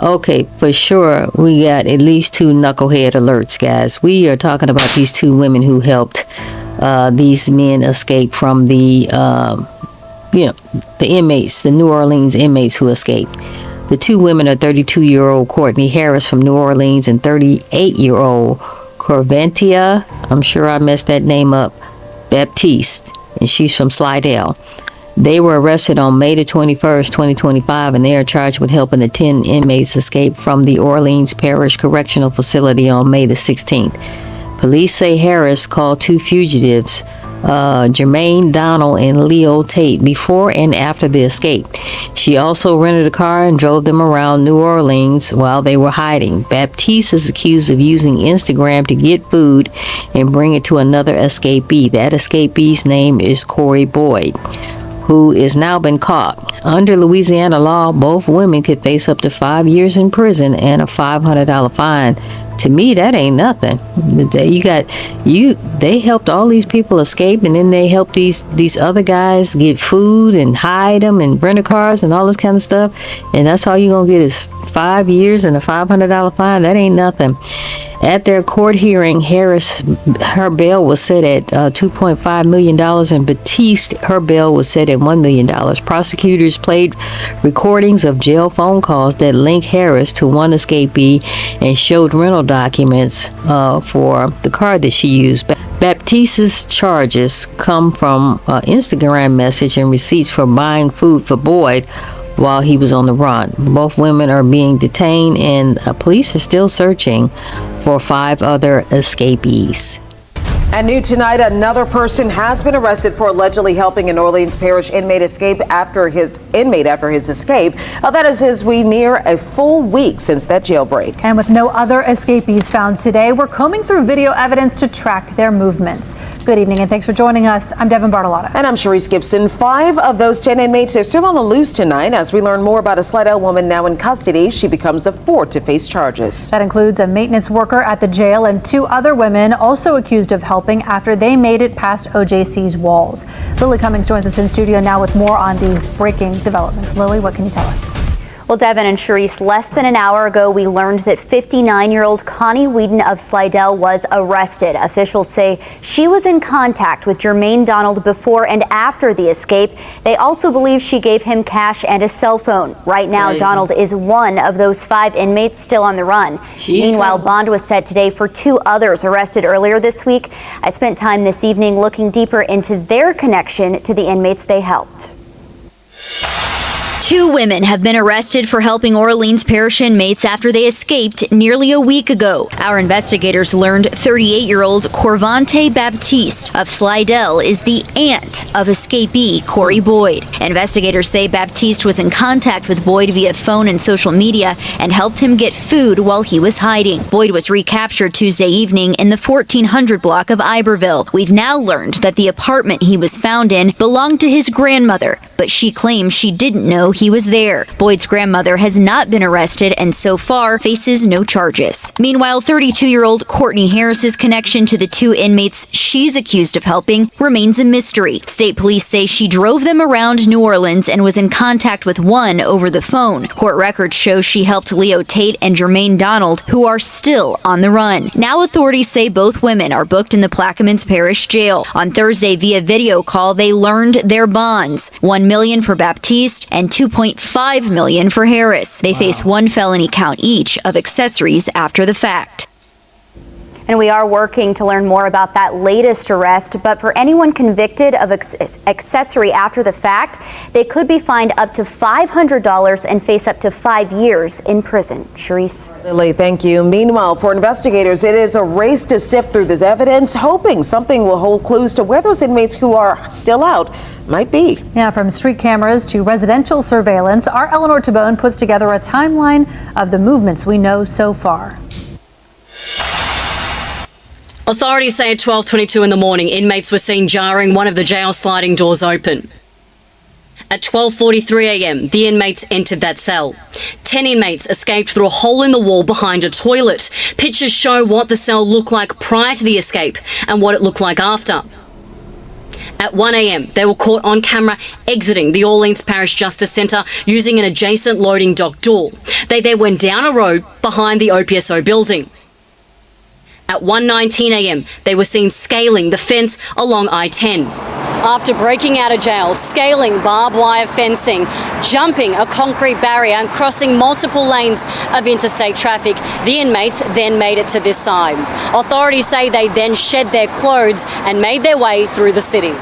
Okay, for sure, we got at least 2 knucklehead alerts, guys. We are talking about these 2 women who helped these men escape from the inmates, the New Orleans inmates who escaped. The 2 women are 32-year-old Courtney Harris from New Orleans and 38-year-old Corvanntay, I'm sure I messed that name up, Baptiste, and she's from Slidell. They were arrested on May the 21st, 2025, and they are charged with helping the 10 inmates escape from the Orleans Parish Correctional Facility on May the 16th. Police say Harris called 2 fugitives, Jermaine Donald and Leo Tate, before and after the escape. She also rented a car and drove them around New Orleans while they were hiding. Baptiste is accused of using Instagram to get food and bring it to another escapee. That escapee's name is Corey Boyd, who is now been caught. Under Louisiana law, both women could face up to 5 years in prison and a $500 fine. To me, that ain't nothing. They helped all these people escape, and then they helped these other guys get food and hide them and rent cars and all this kind of stuff. And that's all you're gonna get is 5 years and a $500 fine. That ain't nothing. At their court hearing, Harris, her bail was set at $2.5 million, and Baptiste, her bail was set at $1 million. Prosecutors played recordings of jail phone calls that link Harris to one escapee and showed rental documents for the car that she used. Baptiste's charges come from Instagram message and receipts for buying food for Boyd while he was on the run. Both women are being detained, and police are still searching for 5 other escapees. And new tonight, another person has been arrested for allegedly helping an Orleans Parish inmate after his escape. That is as we near a full week since that jailbreak. And with no other escapees found today, we're combing through video evidence to track their movements. Good evening, and thanks for joining us. I'm Devin Bartolotta. And I'm Sharice Gibson. 5 of those 10 inmates are still on the loose tonight. As we learn more about a Slidell woman now in custody, she becomes the 4th to face charges. That includes a maintenance worker at the jail and 2 other women also accused of helping after they made it past OJC's walls. Lily Cummings joins us in studio now with more on these breaking developments. Lily, what can you tell us? Well, Devin and Sharice, less than an hour ago, we learned that 59-year-old Connie Whedon of Slidell was arrested. Officials say she was in contact with Jermaine Donald before and after the escape. They also believe she gave him cash and a cell phone. Right now, Crazy. Donald is one of those 5 inmates still on the run. Meanwhile, bond was set today for 2 others arrested earlier this week. I spent time this evening looking deeper into their connection to the inmates they helped. 2 women have been arrested for helping Orleans Parish inmates after they escaped nearly a week ago. Our investigators learned 38-year-old Corvanntay Baptiste of Slidell is the aunt of escapee Corey Boyd. Investigators say Baptiste was in contact with Boyd via phone and social media and helped him get food while he was hiding. Boyd was recaptured Tuesday evening in the 1400 block of Iberville. We've now learned that the apartment he was found in belonged to his grandmother, but she claims she didn't know he was there. Boyd's grandmother has not been arrested and so far faces no charges. Meanwhile, 32-year-old Courtney Harris's connection to the 2 inmates she's accused of helping remains a mystery. State police say she drove them around New Orleans and was in contact with one over the phone. Court records show she helped Leo Tate and Jermaine Donald, who are still on the run. Now authorities say both women are booked in the Plaquemines Parish Jail. On Thursday, via video call, they learned their bonds: $1 million for Baptiste and $2.5 million for Harris. They face 1 felony count each of accessories after the fact. And we are working to learn more about that latest arrest, but for anyone convicted of accessory after the fact, they could be fined up to $500 and face up to 5 years in prison. Sharice. Lily, thank you. Meanwhile, for investigators, it is a race to sift through this evidence, hoping something will hold clues to where those inmates who are still out might be. Yeah, from street cameras to residential surveillance, our Eleanor Tabone puts together a timeline of the movements we know so far. Authorities say at 12:22 in the morning, inmates were seen jarring one of the jail sliding doors open. At 12:43 a.m, the inmates entered that cell. 10 inmates escaped through a hole in the wall behind a toilet. Pictures show what the cell looked like prior to the escape and what it looked like after. At 1 a.m, they were caught on camera exiting the Orleans Parish Justice Centre using an adjacent loading dock door. They then went down a road behind the OPSO building. At 1:19 a.m, they were seen scaling the fence along I-10. After breaking out of jail, scaling barbed wire fencing, jumping a concrete barrier and crossing multiple lanes of interstate traffic, the inmates then made it to this side. Authorities say they then shed their clothes and made their way through the city.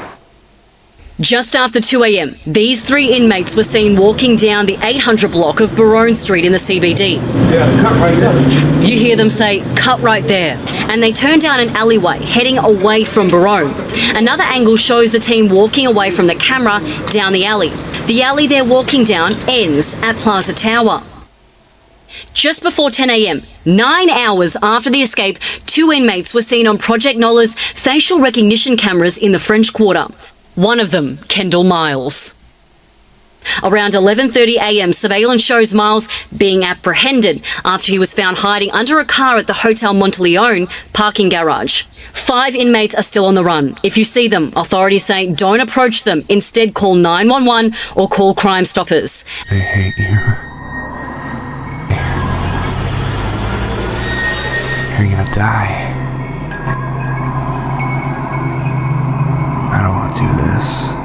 Just after 2 a.m, these 3 inmates were seen walking down the 800 block of Barone Street in the CBD. Yeah, cut right there. You hear them say, "Cut right there," and they turn down an alleyway heading away from Barone. Another angle shows the team walking away from the camera down the alley. The alley they're walking down ends at Plaza Tower. Just before 10 a.m, 9 hours after the escape, 2 inmates were seen on Project NOLA's facial recognition cameras in the French Quarter. One of them, Kendall Miles. Around 11:30 a.m, surveillance shows Miles being apprehended after he was found hiding under a car at the Hotel Monteleone parking garage. 5 inmates are still on the run. If you see them, authorities say don't approach them. Instead, call 911 or call Crime Stoppers. They hate you. You're gonna die. I don't want to do this.